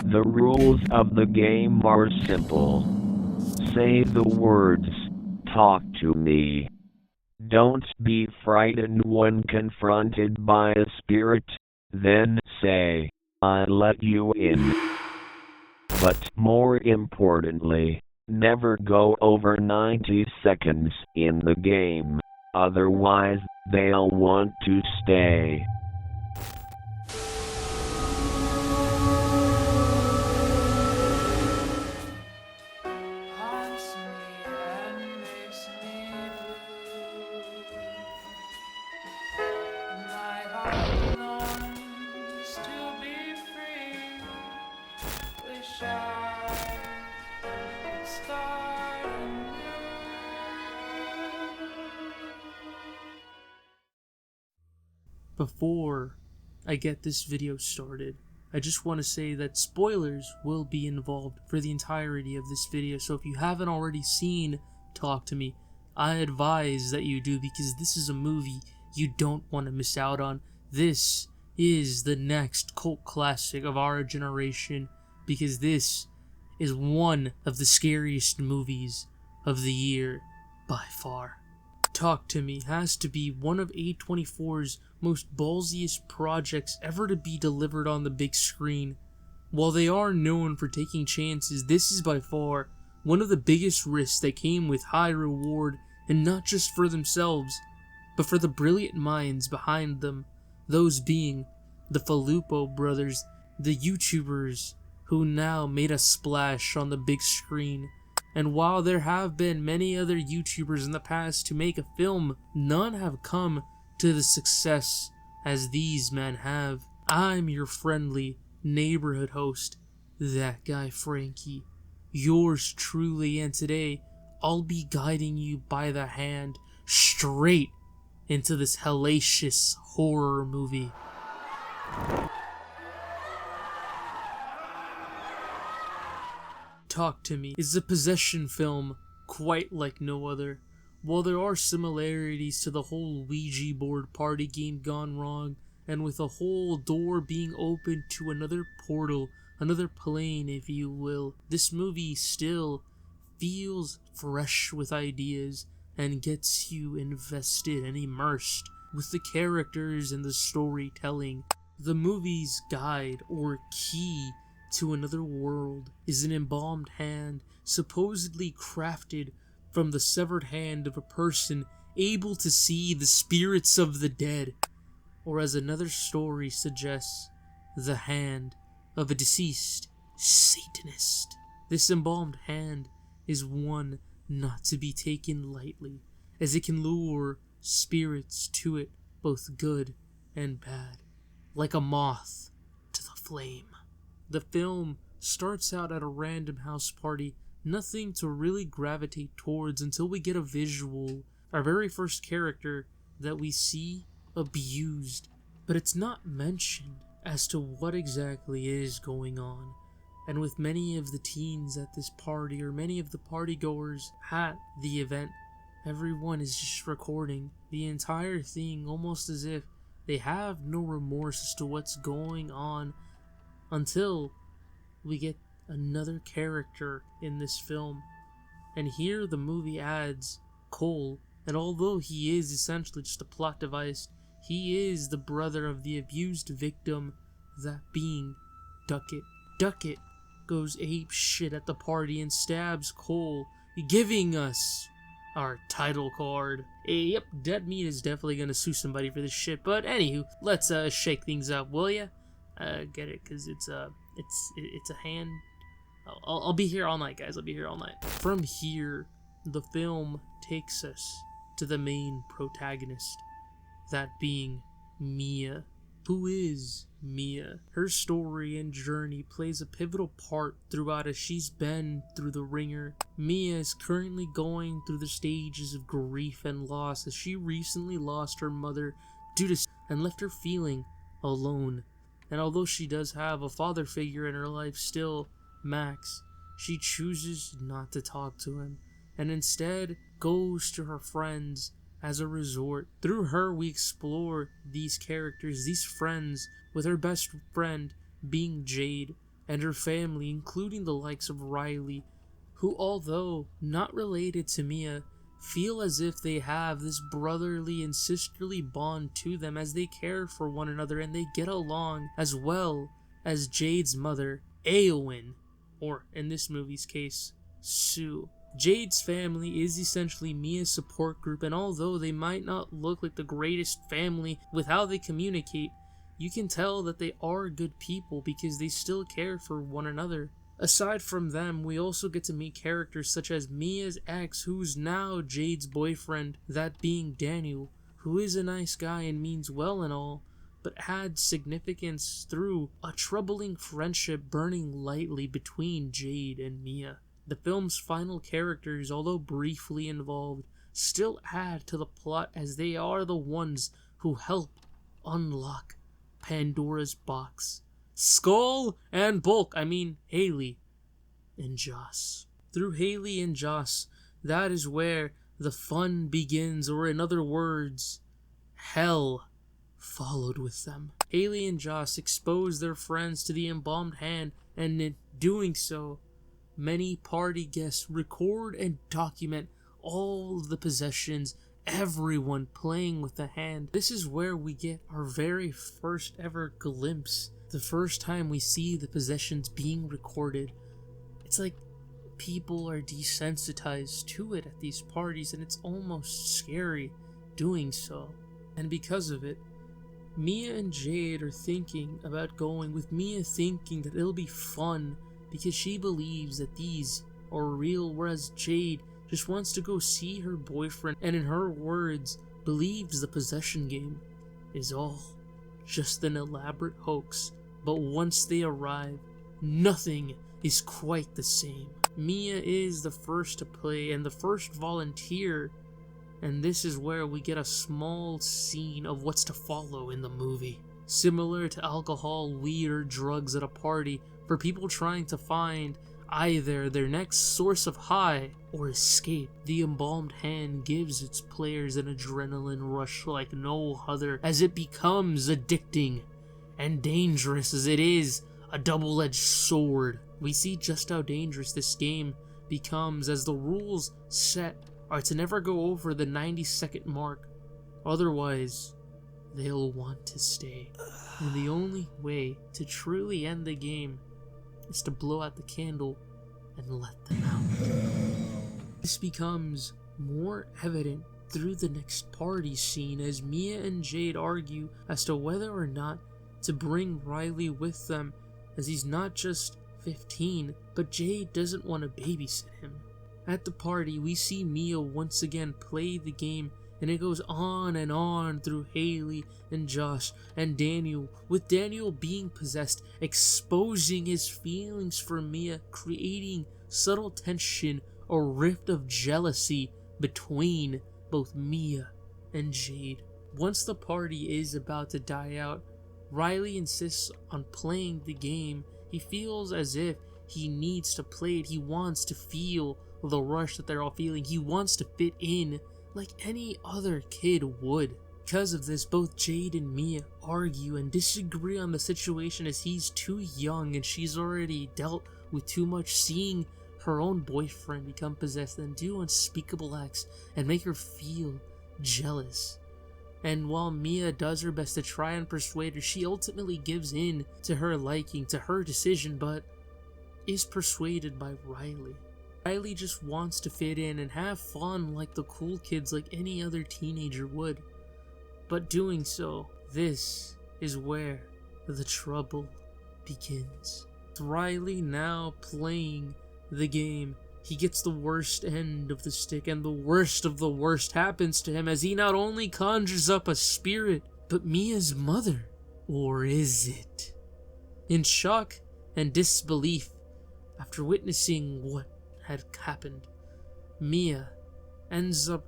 The rules of the game are simple. Say the words, "Talk to me." Don't be frightened when confronted by a spirit, then say, "I let you in." But more importantly, never go over 90 seconds in the game, otherwise they'll want to stay. Before I get this video started, I just want to say that spoilers will be involved for the entirety of this video, so if you haven't already seen Talk to Me, I advise that you do, because this is a movie you don't want to miss out on. This is the next cult classic of our generation, because this is one of the scariest movies of the year by far. Talk to Me has to be one of A24's most ballsiest projects ever to be delivered on the big screen. While they are known for taking chances, this is by far one of the biggest risks that came with high reward, and not just for themselves, but for the brilliant minds behind them, those being the Filippo brothers, the YouTubers who now made a splash on the big screen. And while there have been many other YouTubers in the past to make a film, none have come to the success as these men have. I'm your friendly neighborhood host, that guy Frankie, yours truly, and today I'll be guiding you by the hand straight into this hellacious horror movie. Talk to Me is a possession film quite like no other. While there are similarities to the whole Ouija board party game gone wrong, and with a whole door being opened to another portal, another plane if you will, this movie still feels fresh with ideas and gets you invested and immersed with the characters and the storytelling. The movie's guide or key to another world is an embalmed hand supposedly crafted from the severed hand of a person able to see the spirits of the dead, or as another story suggests, the hand of a deceased Satanist. This embalmed hand is one not to be taken lightly, as it can lure spirits to it, both good and bad, like a moth to the flame. The film starts out at a random house party, nothing to really gravitate towards until we get a visual, our very first character that we see abused, but it's not mentioned as to what exactly is going on. And with many of the teens at this party, or many of the partygoers at the event, everyone is just recording the entire thing almost as if they have no remorse as to what's going on, until we get another character in this film. And here the movie adds Cole, and although he is essentially just a plot device, he is the brother of the abused victim, that being Duckett. Duckett goes ape shit at the party and stabs Cole, giving us our title card. Yep, Dead Meat is definitely gonna sue somebody for this shit, but anywho, let's shake things up, will ya? Get it, cause it's a hand. I'll be here all night, guys. I'll be here all night. From here, the film takes us to the main protagonist, that being Mia. Who is Mia? Her story and journey plays a pivotal part throughout, as she's been through the ringer. Mia is currently going through the stages of grief and loss, as she recently lost her mother due to and left her feeling alone. And although she does have a father figure in her life still, Max, she chooses not to talk to him, and instead goes to her friends as a resort. Through her, we explore these characters, these friends, with her best friend being Jade, and her family, including the likes of Riley, who, although not related to Mia, feel as if they have this brotherly and sisterly bond to them as they care for one another and they get along, as well as Jade's mother, Eowyn, or in this movie's case, Sue. Jade's family is essentially Mia's support group, and although they might not look like the greatest family with how they communicate, you can tell that they are good people because they still care for one another. Aside from them, we also get to meet characters such as Mia's ex, who's now Jade's boyfriend, that being Daniel, who is a nice guy and means well and all, but had significance through a troubling friendship burning lightly between Jade and Mia. The film's final characters, although briefly involved, still add to the plot as they are the ones who help unlock Pandora's box. Skull and Bulk, Haley and Joss. Through Haley and Joss, that is where the fun begins, or in other words, hell followed with them. Haley and Joss expose their friends to the embalmed hand, and in doing so, many party guests record and document all of the possessions, everyone playing with the hand. This is where we get our very first ever glimpse, the first time we see the possessions being recorded. It's like people are desensitized to it at these parties, and it's almost scary doing so. And because of it, Mia and Jade are thinking about going, with Mia thinking that it'll be fun because she believes that these are real, whereas Jade just wants to go see her boyfriend, and in her words, believes the possession game is all just an elaborate hoax. But once they arrive, nothing is quite the same. Mia is the first to play and the first volunteer, and this is where we get a small scene of what's to follow in the movie. Similar to alcohol, weed, or drugs at a party, for people trying to find either their next source of high or escape, the embalmed hand gives its players an adrenaline rush like no other, as it becomes addicting and dangerous as it is a double-edged sword. We see just how dangerous this game becomes, as the rules set are to never go over the 90-second mark, otherwise they'll want to stay. And the only way to truly end the game is to blow out the candle and let them out. This becomes more evident through the next party scene as Mia and Jade argue as to whether or not to bring Riley with them, as he's not just 15, but Jade doesn't want to babysit him. At the party, we see Mia once again play the game, and it goes on and on through Haley and Josh and Daniel, with Daniel being possessed, exposing his feelings for Mia, creating subtle tension or rift of jealousy between both Mia and Jade. Once the party is about to die out, Riley insists on playing the game. He feels as if he needs to play it. He wants to feel the rush that they're all feeling. He wants to fit in like any other kid would. Because of this, both Jade and Mia argue and disagree on the situation, as he's too young and she's already dealt with too much, seeing her own boyfriend become possessed and do unspeakable acts and make her feel jealous. And while Mia does her best to try and persuade her, she ultimately gives in to her liking, to her decision, but is persuaded by Riley. Riley just wants to fit in and have fun like the cool kids, like any other teenager would. But doing so, this is where the trouble begins. With Riley now playing the game, he gets the worst end of the stick, and the worst of the worst happens to him, as he not only conjures up a spirit, but Mia's mother. Or is it? In shock and disbelief, after witnessing what had happened, Mia ends up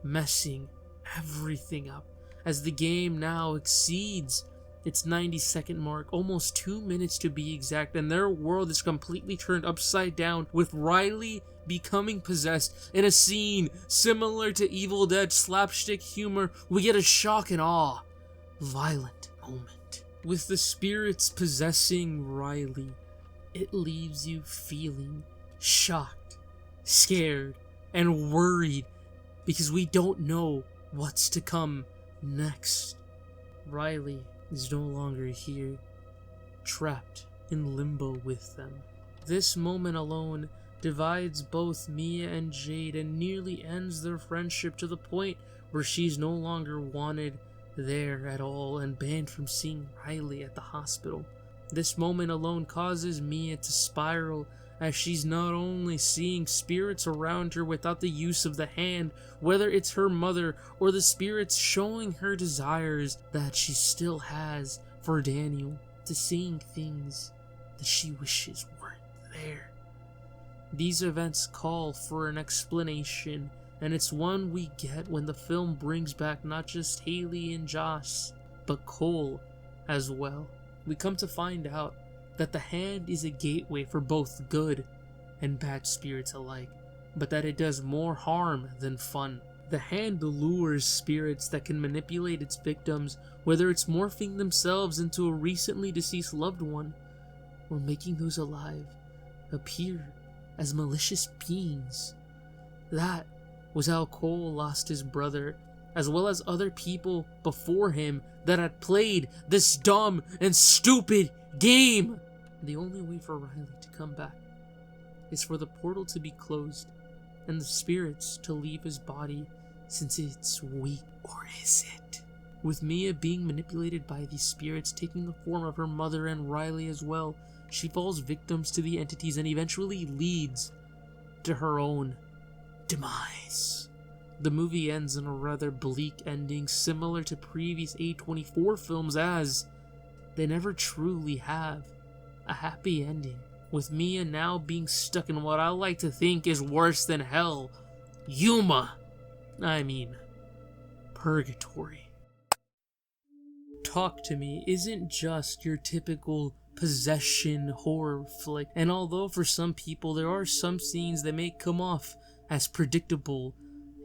messing everything up, as the game now exceeds its 90-second mark, almost 2 minutes to be exact, and their world is completely turned upside down, with Riley becoming possessed. In a scene similar to Evil Dead slapstick humor, we get a shock and awe, violent moment. With the spirits possessing Riley, it leaves you feeling shocked, scared, and worried, because we don't know what's to come next. Riley is no longer here, trapped in limbo with them. This moment alone divides both Mia and Jade and nearly ends their friendship, to the point where she's no longer wanted there at all and banned from seeing Riley at the hospital. This moment alone causes Mia to spiral, as she's not only seeing spirits around her without the use of the hand, whether it's her mother or the spirits showing her desires that she still has for Daniel, to seeing things that she wishes weren't there. These events call for an explanation, and it's one we get when the film brings back not just Haley and Josh, but Cole as well. We come to find out that the hand is a gateway for both good and bad spirits alike, but that it does more harm than fun. The hand lures spirits that can manipulate its victims, whether it's morphing themselves into a recently deceased loved one, or making those alive appear as malicious beings. That was how Cole lost his brother, as well as other people before him that had played this dumb and stupid game. The only way for Riley to come back is for the portal to be closed and the spirits to leave his body, since it's weak. Or is it? With Mia being manipulated by these spirits, taking the form of her mother and Riley as well, she falls victims to the entities and eventually leads to her own demise. The movie ends in a rather bleak ending, similar to previous A24 films, as they never truly have a happy ending, with Mia now being stuck in what I like to think is worse than hell. Purgatory. Talk to Me isn't just your typical possession horror flick, and although for some people there are some scenes that may come off as predictable,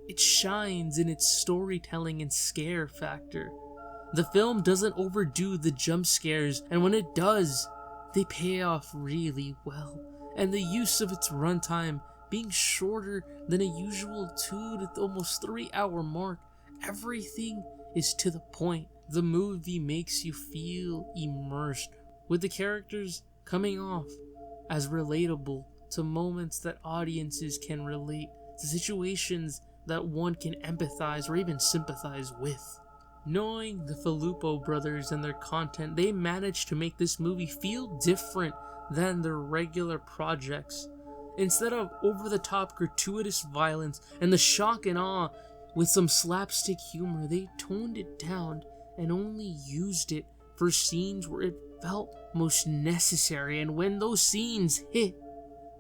it shines in its storytelling and scare factor. The film doesn't overdo the jump scares, and when it does, they pay off really well. And the use of its runtime being shorter than a usual 2 to almost 3 hour mark, everything is to the point. The movie makes you feel immersed, with the characters coming off as relatable to moments that audiences can relate, to situations that one can empathize or even sympathize with. Knowing the Filippo brothers and their content, they managed to make this movie feel different than their regular projects. Instead of over-the-top gratuitous violence and the shock and awe with some slapstick humor, they toned it down and only used it for scenes where it felt most necessary, and when those scenes hit,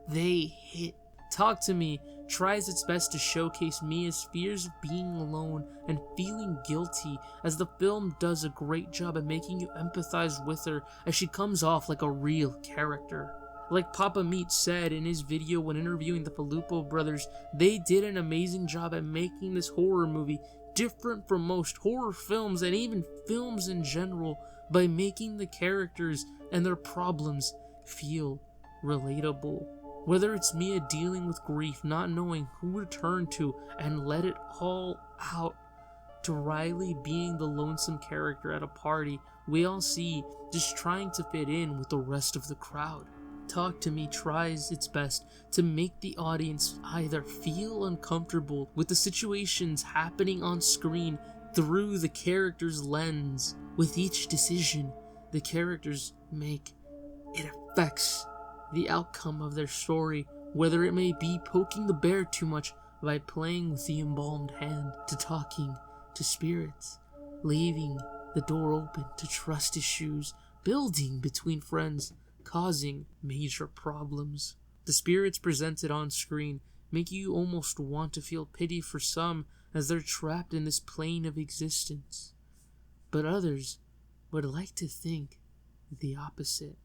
they hit. Talk to Me tries its best to showcase Mia's fears of being alone and feeling guilty, as the film does a great job at making you empathize with her as she comes off like a real character. Like Papa Meat said in his video when interviewing the Filippo brothers, they did an amazing job at making this horror movie different from most horror films and even films in general, by making the characters and their problems feel relatable. Whether it's Mia dealing with grief, not knowing who to turn to and let it all out, to Riley being the lonesome character at a party we all see just trying to fit in with the rest of the crowd. Talk to Me tries its best to make the audience either feel uncomfortable with the situations happening on screen through the character's lens. With each decision the characters make, it affects the outcome of their story, whether it may be poking the bear too much by playing with the embalmed hand, to talking to spirits, leaving the door open to trust issues, building between friends, causing major problems. The spirits presented on screen make you almost want to feel pity for some, as they're trapped in this plane of existence. But others would like to think the opposite.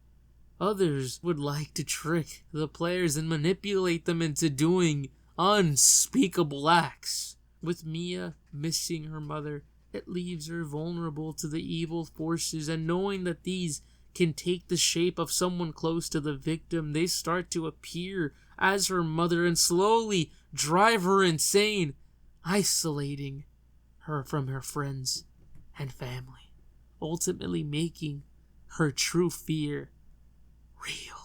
Others would like to trick the players and manipulate them into doing unspeakable acts. With Mia missing her mother, it leaves her vulnerable to the evil forces, and knowing that these can take the shape of someone close to the victim, they start to appear as her mother and slowly drive her insane, isolating her from her friends and family, ultimately making her true fear real.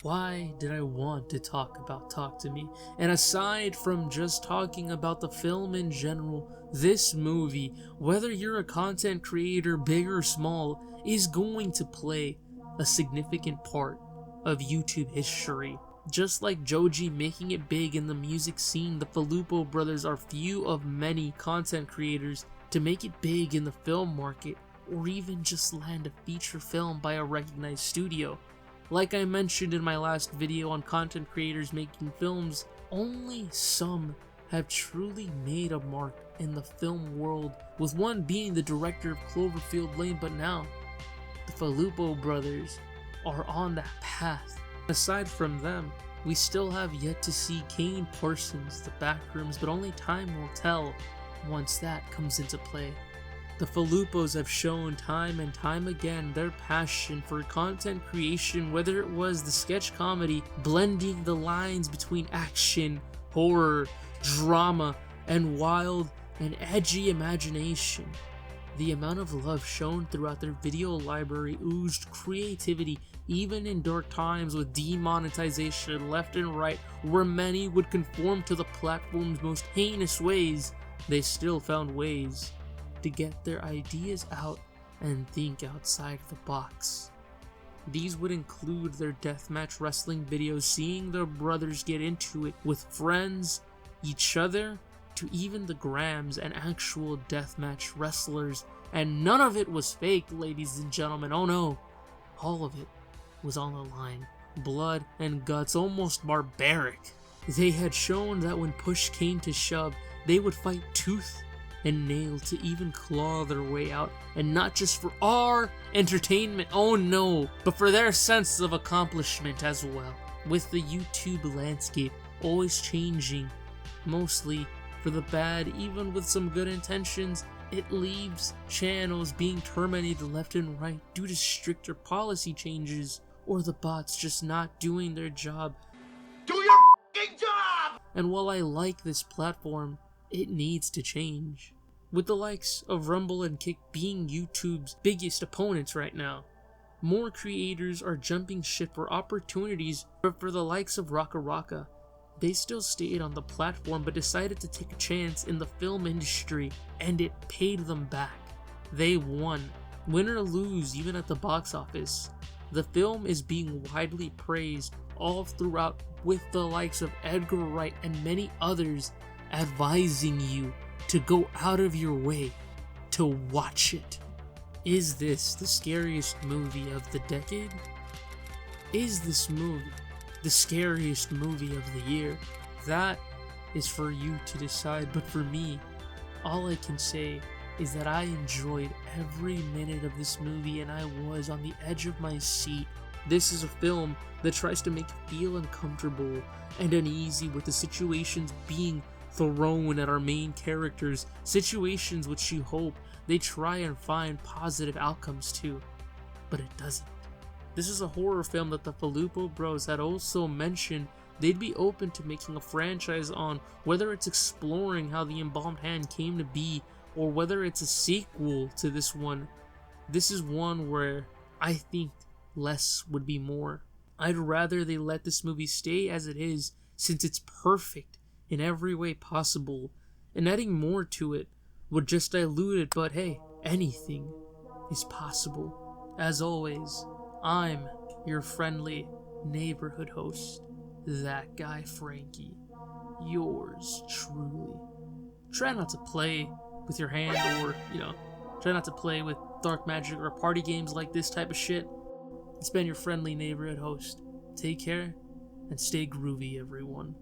Why did I want to talk about Talk to Me? And aside from just talking about the film in general, this movie, whether you're a content creator, big or small, is going to play a significant part of YouTube history. Just like Joji making it big in the music scene, the Filippo brothers are few of many content creators to make it big in the film market, or even just land a feature film by a recognized studio. Like I mentioned in my last video on content creators making films, only some have truly made a mark in the film world, with one being the director of Cloverfield Lane, but now the Filippo brothers are on that path. Aside from them, we still have yet to see Kane Parsons, the Backrooms, but only time will tell once that comes into play. The Filippos have shown time and time again their passion for content creation, whether it was the sketch comedy, blending the lines between action, horror, drama, and wild and edgy imagination. The amount of love shown throughout their video library oozed creativity even in dark times with demonetization left and right, where many would conform to the platform's most heinous ways. They still found ways to get their ideas out and think outside the box. These would include their deathmatch wrestling videos, seeing their brothers get into it with friends, each other, to even the Grams and actual deathmatch wrestlers. And none of it was fake, ladies and gentlemen. Oh no, all of it was on the line. Blood and guts, almost barbaric. They had shown that when push came to shove, they would fight tooth and nail to even claw their way out, and not just for our entertainment, oh no, but for their sense of accomplishment as well. With the YouTube landscape always changing, mostly for the bad, even with some good intentions, it leaves channels being terminated left and right due to stricter policy changes, or the bots just not doing their job. Do your f***ing job! And while I like this platform, it needs to change. With the likes of Rumble and Kick being YouTube's biggest opponents right now, more creators are jumping ship for opportunities, but for the likes of RackaRacka, they still stayed on the platform but decided to take a chance in the film industry, and it paid them back. They won. Win or lose, even at the box office, the film is being widely praised all throughout, with the likes of Edgar Wright and many others advising you to go out of your way to watch it. Is this the scariest movie of the decade? Is this movie the scariest movie of the year? That is for you to decide, but for me, all I can say is that I enjoyed every minute of this movie and I was on the edge of my seat. This is a film that tries to make you feel uncomfortable and uneasy with the situations being thrown at our main characters, situations which you hope they try and find positive outcomes to, but it doesn't. This is a horror film that the Filippo bros had also mentioned they'd be open to making a franchise on, whether it's exploring how the Embalmed Hand came to be, or whether it's a sequel to this one. This is one where I think less would be more. I'd rather they let this movie stay as it is, since it's perfect in every way possible, and adding more to it would just dilute it, but hey, anything is possible. As always, I'm your friendly neighborhood host, that guy Frankie, yours truly. Try not to play with your hand, or, try not to play with dark magic or party games like this type of shit. It's been your friendly neighborhood host. Take care and stay groovy, everyone.